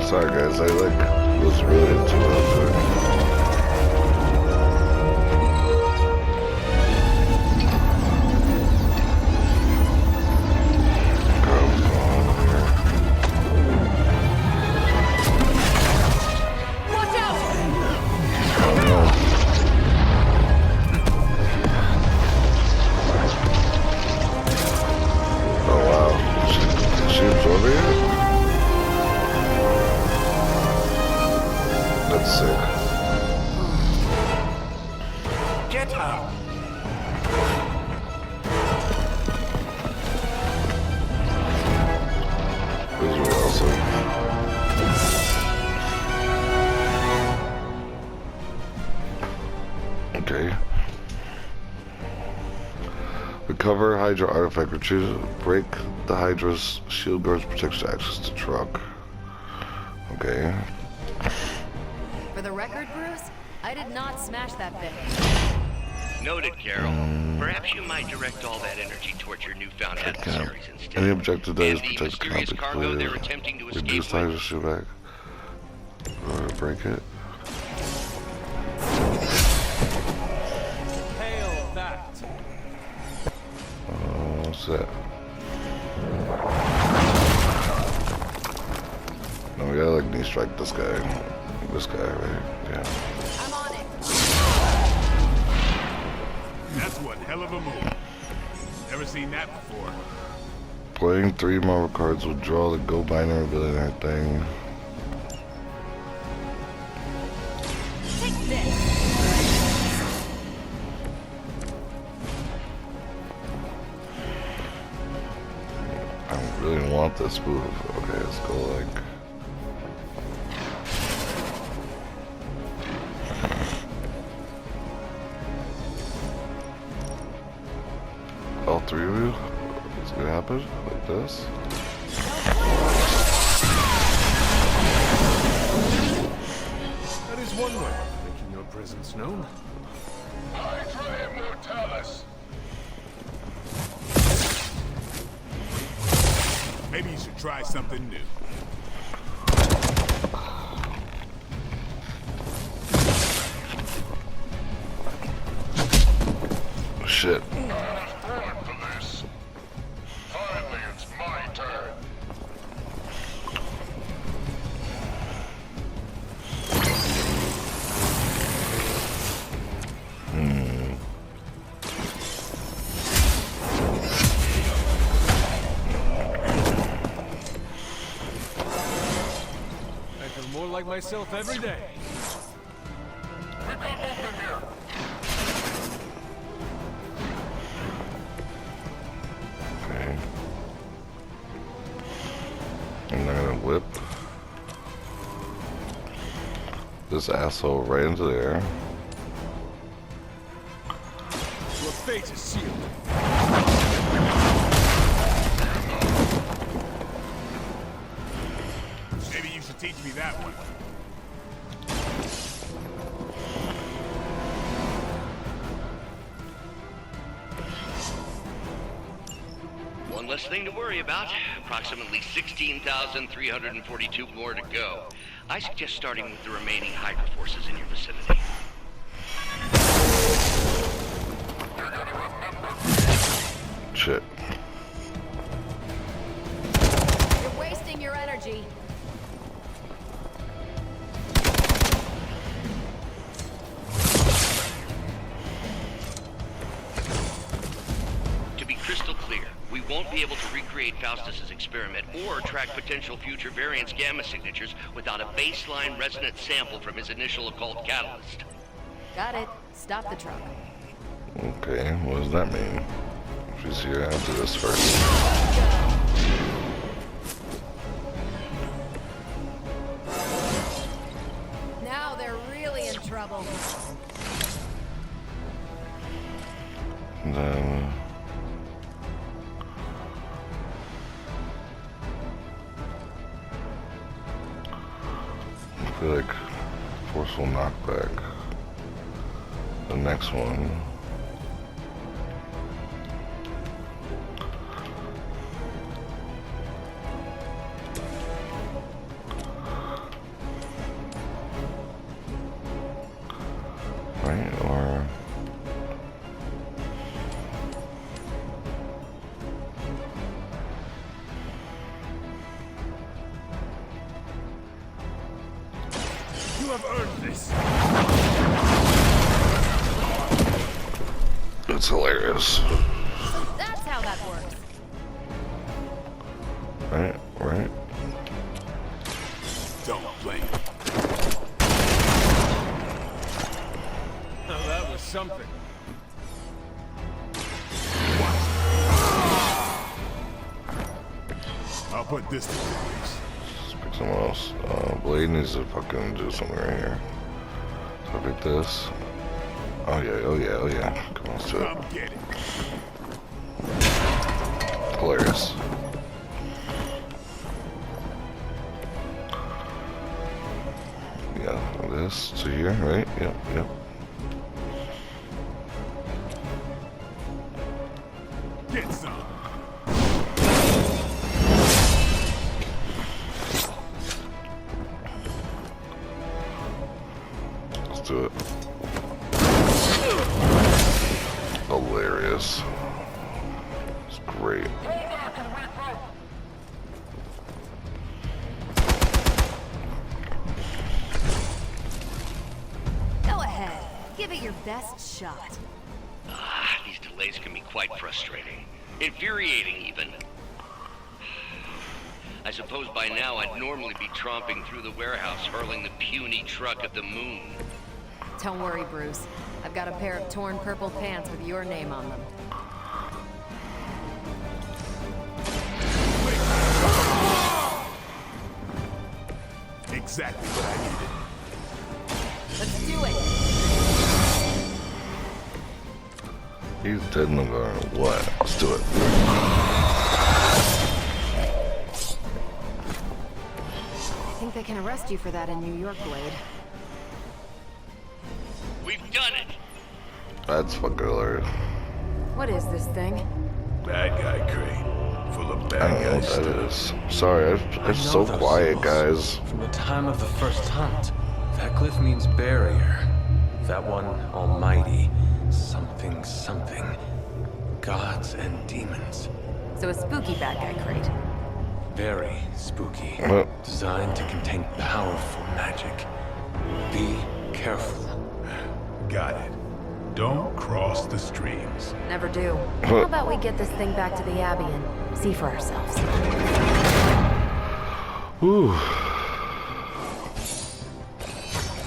Sorry guys, I was really into what I was doing. Watch out! Oh no. Oh wow. She absorbed it? That's sick. Get her! This is really awesome. Okay. Recover Hydra artifact. Retrieve, break the Hydra's shield guard's protection access to truck. Okay. For the record, Bruce, I did not smash that thing. Noted, Carol. Perhaps you might direct all that energy towards your newfound adversaries instead. Any objective that is And the protected cannot mysterious be cargo completed. they're attempting to escape Reduce the with. Hydra shield back. Or break it. Hail that! What's that? No, we gotta knee strike this guy. This guy, right? Yeah. I'm on it. That's one hell of a move. Never seen that before. Playing 3 Marvel cards will draw the Go Binary Billionaire thing. Take this. I don't really want this move. Okay, let's go all 3 of you? It's gonna happen like this. That is one way of making your presence known. Hydra Immortalis! Maybe you should try something new. Shit. I was born for this. Finally, it's my turn. I feel more like myself every day. We got movement here. Okay. I'm not gonna whip this asshole right into there. Your fate is sealed. Maybe you should teach me that one. One less thing to worry about. Approximately 16,342 more to go. I suggest starting with the remaining Hydra forces in your vicinity. Shit. You're wasting your energy. To be crystal clear, we won't be able to recreate Faustus's experiment or track potential future variance gamma signatures without a baseline resonant sample from his initial occult catalyst. Got it. Stop the truck. Okay, what does that mean? She's here, I'll do this first. Now they're really in trouble. And then I feel like forceful knockback. The next one. right? Or You have earned this. it's hilarious. So that's how that works. Right, right. Don't blame. Now that was something. I'll put this to the use. Let's pick someone else. Blade needs to fucking do something right here. So I pick this. Oh yeah, oh yeah, oh yeah. Come on, let's do it. Come get it. Hilarious. Yeah, this to here, right? Yep, yep. Get some. Let's do it. Hilarious. It's great. Go ahead. Give it your best shot. These delays can be quite frustrating. Infuriating, even. I suppose by now I'd normally be tromping through the warehouse, hurling the puny truck at the moon. Don't worry, Bruce. I've got a pair of torn purple pants with your name on them. Exactly what I needed. Let's do it. He's dead in the garden. What? Let's do it. I think they can arrest you for that in New York, Blade. We've done it! That's fucking hilarious. What is this thing? Bad guy crate. Full of I bad don't know what guys. that is. Sorry, it's so know those quiet, symbols. guys. From the time of the first hunt. That glyph means barrier. That one, almighty. Something, something. Gods and demons. So a spooky bad guy crate. Very spooky. What? Designed to contain powerful magic. Be careful. Got it. Don't cross the streams. Never do. How about we get this thing back to the Abbey and see for ourselves? Whew.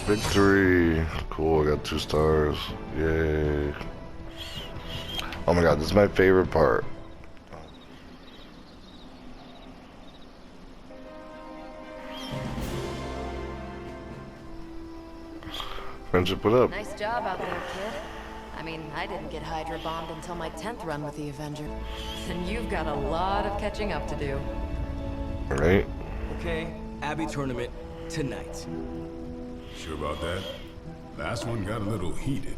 Victory. Cool, I got 2 stars. Yay. Oh my god, this is my favorite part. Friendship, what up? Nice job out there, kid. I mean, I didn't get Hydra bombed until my 10th run with the Avenger. And you've got a lot of catching up to do. Right? Okay, Abbey tournament tonight. Sure about that? Last one got a little heated.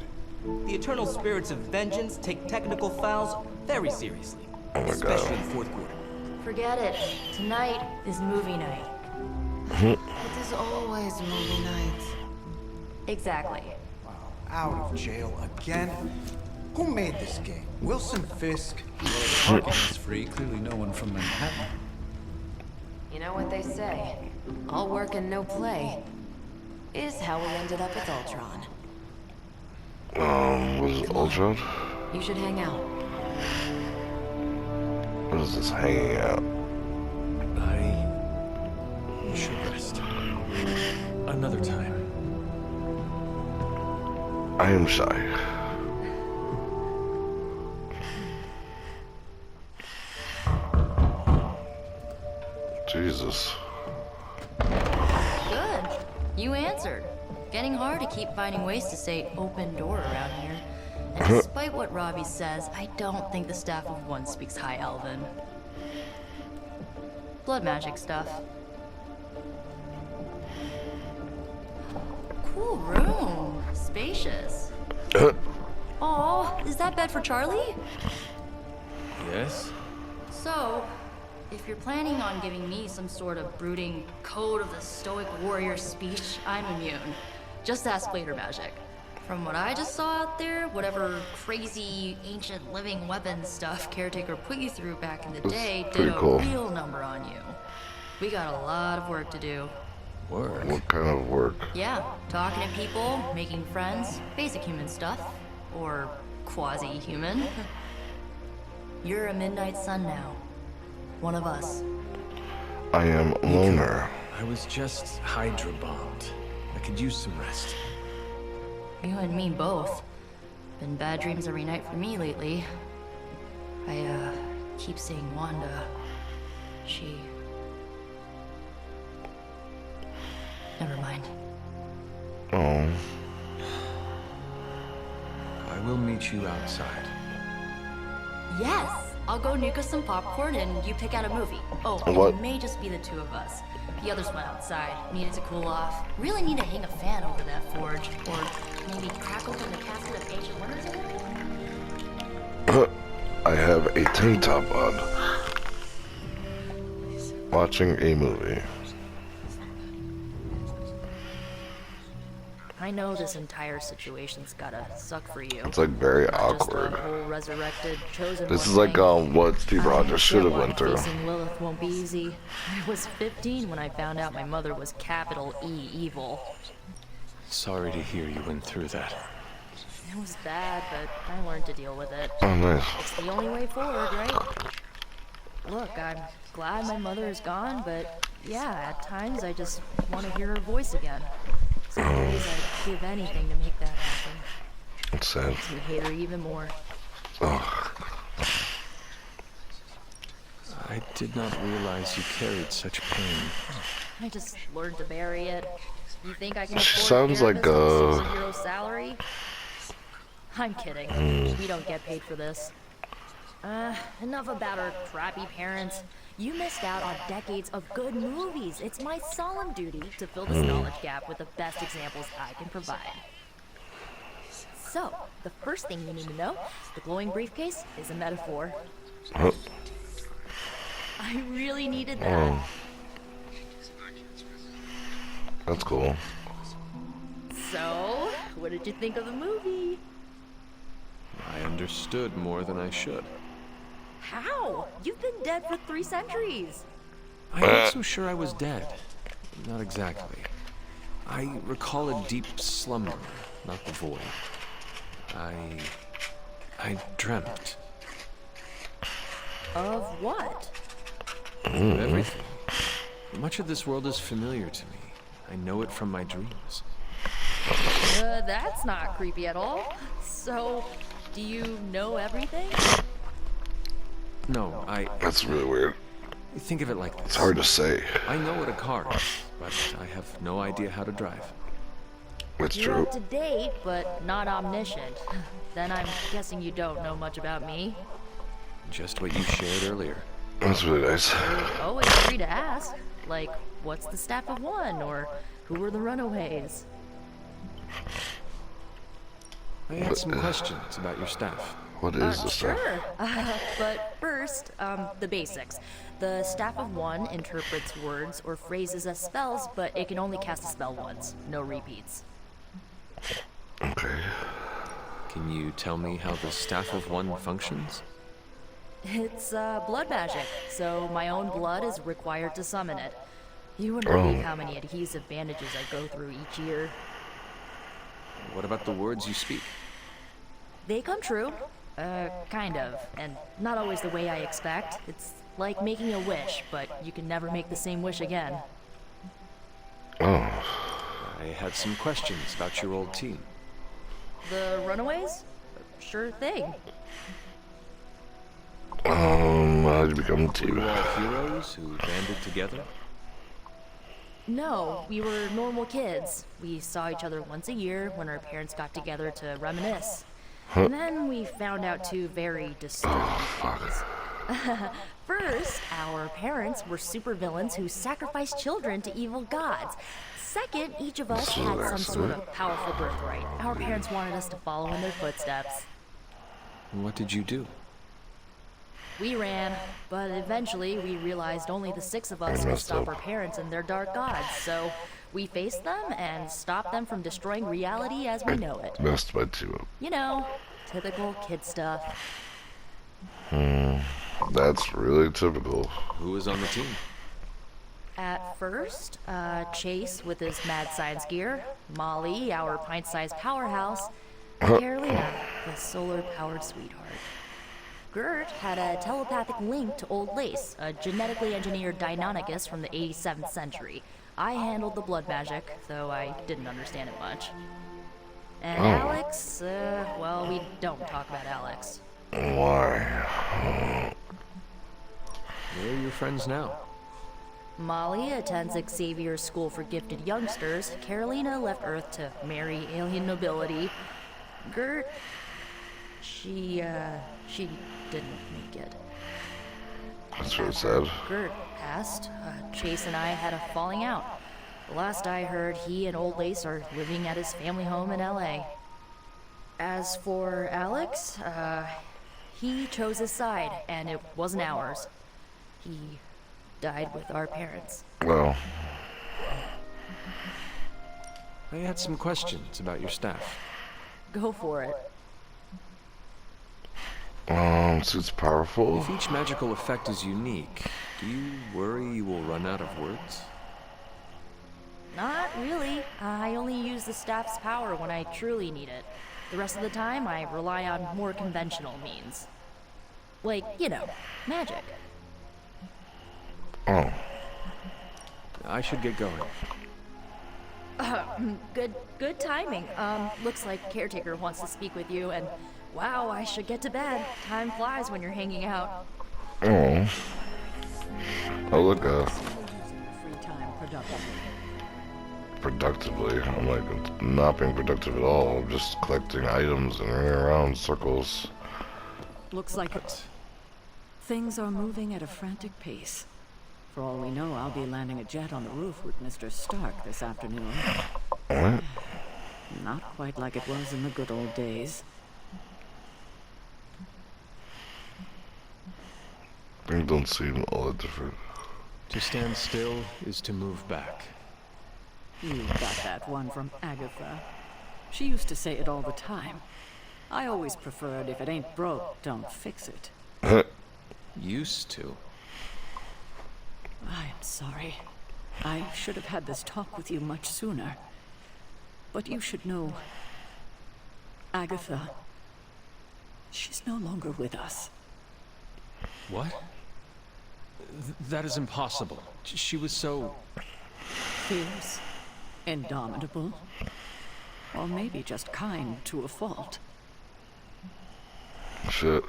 The eternal spirits of vengeance take technical fouls very seriously, Oh my especially god. in the fourth quarter. Forget it. Tonight is movie night. It is always movie night. Exactly. Out of jail again? Who made this game? Wilson Fisk? Parking's free. Clearly no one from Manhattan. You know what they say? All work and no play is how we ended up with Ultron. What is it, Ultron? You should hang out. What is this hanging out? I should rest. Another time. I am shy. Jesus. Good. You answered. Getting hard to keep finding ways to say open door around here. And despite what Robbie says, I don't think the staff of one speaks High Elven. Blood magic stuff. Cool room. Spacious. Aw, is that bed for Charlie? Yes? So, if you're planning on giving me some sort of brooding code of the stoic warrior speech, I'm immune. Just ask Blader Magic. From what I just saw out there, whatever crazy ancient living weapon stuff Caretaker put you through back in the day did a real number on you. We got a lot of work to do. Work? What kind of work? Yeah, talking to people, making friends, basic human stuff. Or quasi-human. You're a Midnight Sun now. One of us. I am Loner. I was just Hydra bombed. I could use some rest. You and me both. Been bad dreams every night for me lately. I, keep seeing Wanda. She... Never mind. Oh. I will meet you outside. Yes! I'll go nuke us some popcorn and you pick out a movie. Oh, and What? it may just be the two of us. The others went outside, needed to cool off. Really need to hang a fan over that forge. Or maybe crack open the casket of ancient wonders a little? I have a tank top on. Watching a movie. I know this entire situation's gotta suck for you. It's like very Not just awkward. the whole resurrected, chosen This one is like thing. what Steve Rogers should have went through. Facing Lilith won't be easy. I was 15 when I found out my mother was capital E evil. Sorry to hear you went through that. It was bad, but I learned to deal with it. Oh, nice. It's the only way forward, right? Look, I'm glad my mother is gone, but yeah, at times I just want to hear her voice again. Some days I'd give anything to make that happen. It's sad. Makes me hate her even more. Oh. I did not realize you carried such pain. I just learned to bury it. You think I can She afford sounds like a €6 salary? I'm kidding. We don't get paid for this. Enough about our crappy parents. You missed out on decades of good movies. It's my solemn duty to fill this knowledge gap with the best examples I can provide. So, the first thing you need to know, the glowing briefcase is a metaphor. Oh. I really needed that. Oh. That's cool. So, what did you think of the movie? I understood more than I should. How? You've been dead for 3 centuries. I'm not so sure I was dead. Not exactly. I recall a deep slumber, not the void. I dreamt. Of what? Of everything. Much of this world is familiar to me. I know it from my dreams. That's not creepy at all. So, do you know everything? No, That's really weird. Think of it like this. It's hard to say. I know what a car is, but I have no idea how to drive. It's You're true. up to date, but not omniscient. Then I'm guessing you don't know much about me. Just what you shared earlier. That's really nice. You're always free to ask. Like, what's the Staff of One? Or who were the Runaways? I had some questions about your staff. What is the stuff? Sure. But first, the basics. The Staff of One interprets words or phrases as spells, but it can only cast a spell once. No repeats. Okay. Can you tell me how the Staff of One functions? It's, blood magic, so my own blood is required to summon it. You wouldn't believe how many adhesive bandages I go through each year. What about the words you speak? They come true. Kind of. And not always the way I expect. It's like making a wish, but you can never make the same wish again. Oh. I have some questions about your old team. The Runaways? Sure thing. How did you become a Were team? you all heroes who banded together? No, we were normal kids. We saw each other once a year when our parents got together to reminisce. And then we found out 2 very disturbing things. First, our parents were supervillains who sacrificed children to evil gods. Second, each of us had some sort of powerful birthright. Our parents wanted us to follow in their footsteps. What did you do? We ran, but eventually we realized only the 6 of us could stop our parents and their dark gods, so We face them and stop them from destroying reality as we know it. Messed my team up. You know, typical kid stuff. That's really typical. Who was on the team? At first, Chase with his mad science gear, Molly, our pint-sized powerhouse, Carolina, the solar-powered sweetheart. Gert had a telepathic link to Old Lace, a genetically engineered Deinonychus from the 87th century. I handled the blood magic, though I didn't understand it much. And Alex, well, we don't talk about Alex. Why? Where are your friends now? Molly attends Xavier's School for Gifted Youngsters. Carolina left Earth to marry alien nobility. Gert, she didn't make it. That's really sad. Gert passed. Chase and I had a falling out. The last I heard, he and Old Lace are living at his family home in LA. As for Alex, he chose his side, and it wasn't ours. He died with our parents. Well, I had some questions about your staff. Go for it. suit's powerful. If each magical effect is unique, do you worry you will run out of words? Not really. I only use the staff's power when I truly need it. The rest of the time, I rely on more conventional means. Like, you know, magic. Oh. I should get going. Good timing. Looks like Caretaker wants to speak with you, and wow, I should get to bed. Time flies when you're hanging out. Oh. Oh, look, Free time productively. I'm like not being productive at all. I'm just collecting items and running around in circles. Looks like it. Things are moving at a frantic pace. For all we know, I'll be landing a jet on the roof with Mr. Stark this afternoon. What? Not quite like it was in the good old days. Things don't seem all that different. To stand still is to move back. You got that one from Agatha. She used to say it all the time. I always preferred if it ain't broke, don't fix it. Used to. I'm sorry. I should have had this talk with you much sooner. But you should know, Agatha, she's no longer with us. What? That is impossible. She was so... fierce, indomitable, or maybe just kind to a fault. Shit.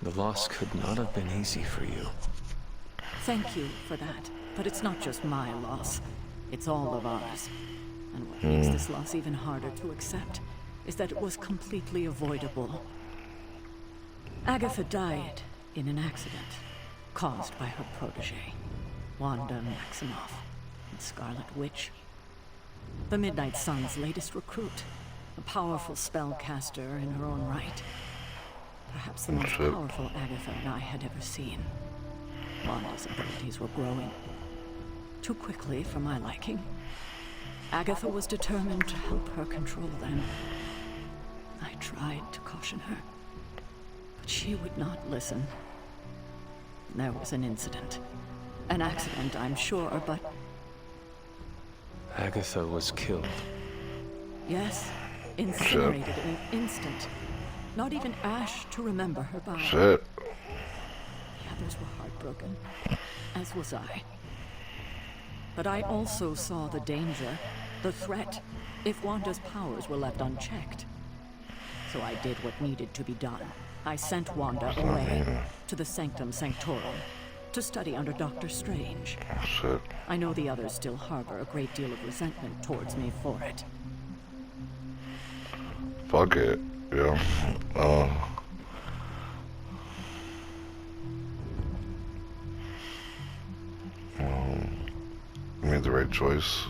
The loss could not have been easy for you. Thank you for that, but it's not just my loss. It's all of ours. And what makes this loss even harder to accept is that it was completely avoidable. Agatha died in an accident caused by her protege, Wanda Maximoff, the Scarlet Witch. The Midnight Sun's latest recruit, a powerful spellcaster in her own right. Perhaps the most powerful Agatha and I had ever seen. Wanda's abilities were growing. Too quickly for my liking. Agatha was determined to help her control them. I tried to caution her, but she would not listen. There was an incident. An accident, I'm sure, but... Agatha was killed. Yes, incinerated in an instant. Not even ash to remember her by. Shit. The others were heartbroken, as was I. But I also saw the danger, the threat, if Wanda's powers were left unchecked. So I did what needed to be done. I sent Wanda away to the Sanctum Sanctorum to study under Dr. Strange. Shit. I know the others still harbor a great deal of resentment towards me for it. Fuck it. Yeah. You made the right choice.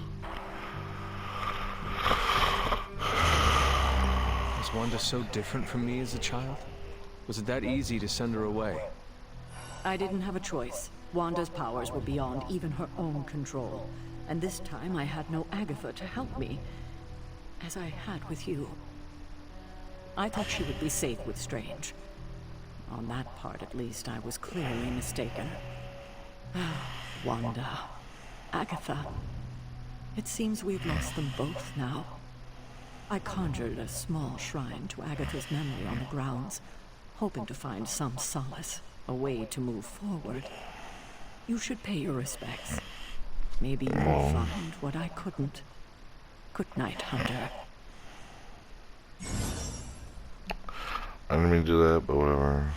Was Wanda so different from me as a child? Was it that easy to send her away? I didn't have a choice. Wanda's powers were beyond even her own control. And this time I had no Agatha to help me, as I had with you. I thought she would be safe with Strange. On that part, at least, I was clearly mistaken. Wanda. Agatha. It seems we've lost them both now. I conjured a small shrine to Agatha's memory on the grounds, hoping to find some solace, a way to move forward. You should pay your respects. Maybe you'll find what I couldn't. Good night, Hunter. I didn't mean to do that, but whatever.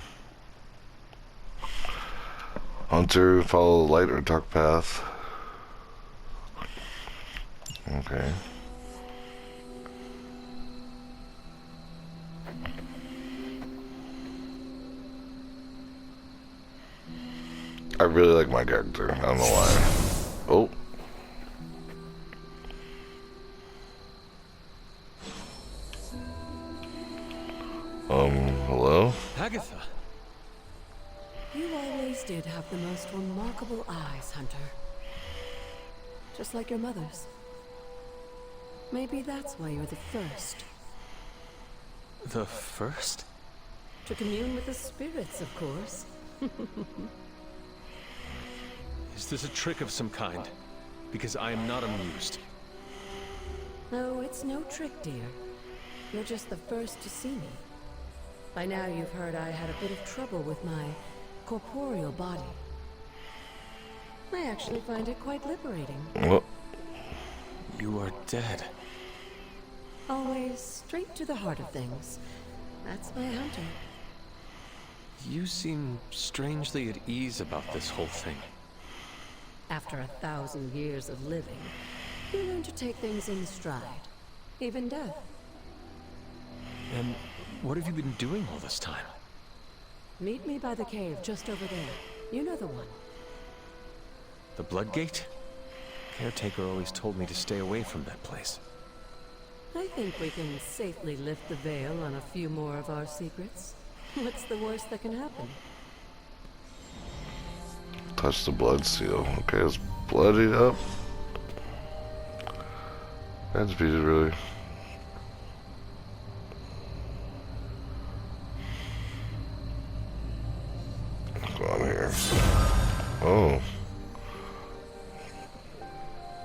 Hunter, follow the light or dark path. Okay. I really like my character. I don't know why. Oh. Hello? Agatha. You always did have the most remarkable eyes, Hunter. Just like your mother's. Maybe that's why you're the first. The first? To commune with the spirits, of course. Is this a trick of some kind? Because I am not amused. No, it's no trick, dear. You're just the first to see me. By now you've heard I had a bit of trouble with my corporeal body. I actually find it quite liberating. What? You are dead. Always straight to the heart of things. That's my Hunter. You seem strangely at ease about this whole thing. After 1,000 years of living, you learn to take things in stride. Even death. And what have you been doing all this time? Meet me by the cave just over there. You know the one. The Bloodgate? Caretaker always told me to stay away from that place. I think we can safely lift the veil on a few more of our secrets. What's the worst that can happen? Touch the blood seal. Okay, it's bloodied up. That's beat it, really. What's going on here? Oh.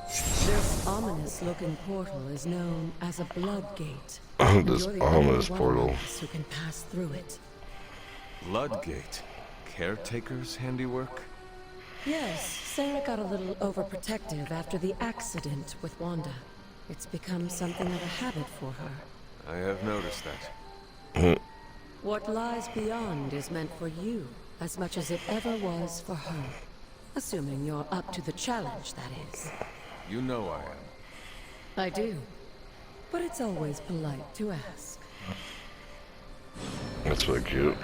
This ominous-looking portal is known as a Bloodgate. This ominous portal. Who can pass through it? Bloodgate? Caretaker's handiwork? Yes, Sarah got a little overprotective after the accident with Wanda. It's become something of a habit for her. I have noticed that. What lies beyond is meant for you as much as it ever was for her. Assuming you're up to the challenge, that is. You know I am. I do. But it's always polite to ask. That's really cute.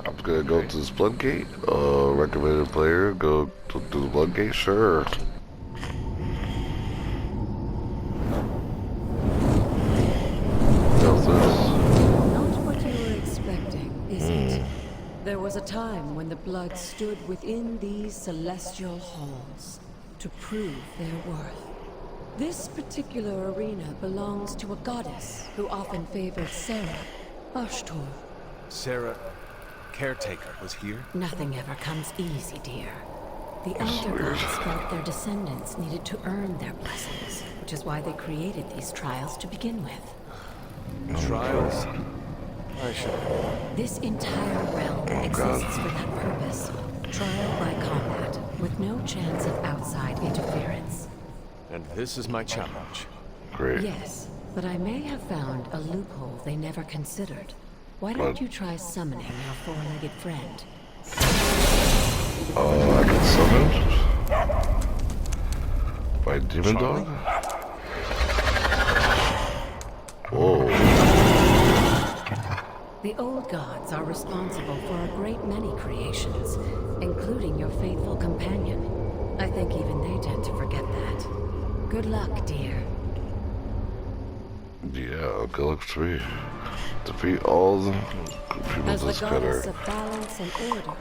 I'm gonna go to this Bloodgate. Recommended player, go to the Bloodgate? Sure. Not what you were expecting, is it? There was a time when the blood stood within these celestial halls to prove their worth. This particular arena belongs to a goddess who often favored Sarah, Ashtor. Sarah, Caretaker, was here? Nothing ever comes easy, dear. The elder gods felt their descendants needed to earn their blessings, which is why they created these trials to begin with. Trials? I should. This entire realm exists for that purpose. Trial by combat, with no chance of outside interference. And this is my challenge. Great. Yes, but I may have found a loophole they never considered. Why don't you try summoning your four-legged friend? I get summoned? By Demon Dog? Whoa. The old gods are responsible for a great many creations, including your faithful companion. I think even they tend to forget that. Good luck, dear. Yeah, good luck 3. Defeat all the people As the this cutter. goddess of balance and order,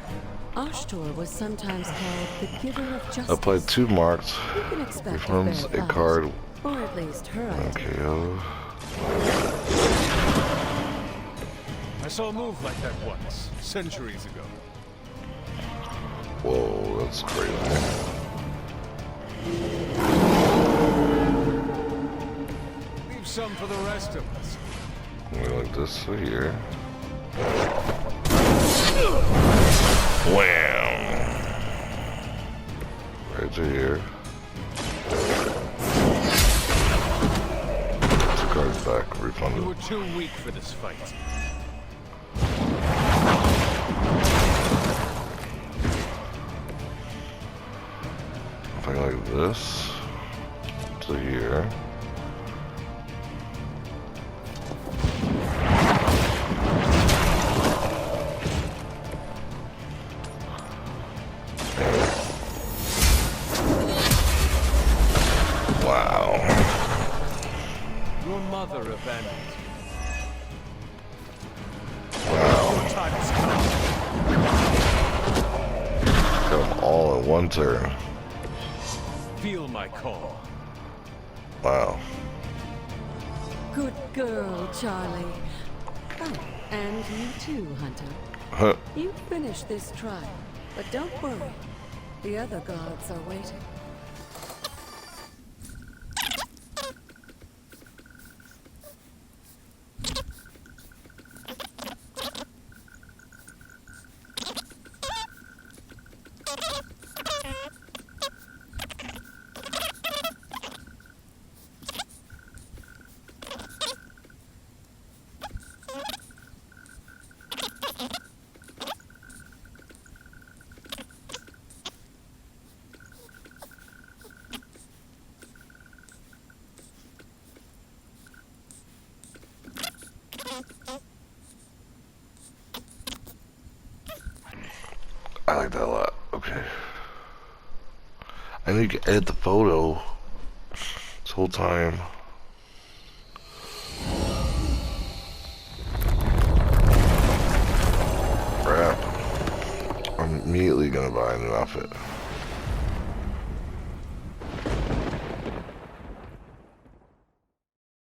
Ashtor was sometimes called the giver of justice. Apply 2 marked. You can expect Reforms a fair a fight, card. or at least her idea. Okay. I saw a move like that once, centuries ago. Whoa, that's crazy. Leave some for the rest of us. We like this here. Wham! Right to here. 2 cards back, refunded. You were too weak for this fight. Something like this to here. Wow. Your mother abandoned you. Wow. Your time has come. Got them all in 1 turn. Feel my call. Wow. Good girl, Charlie. Oh, and you too, Hunter. Huh. You finished this trial, but don't worry. The other guards are waiting. I like that a lot. Okay. I need to edit the photo this whole time. Crap. I'm immediately gonna buy a new outfit.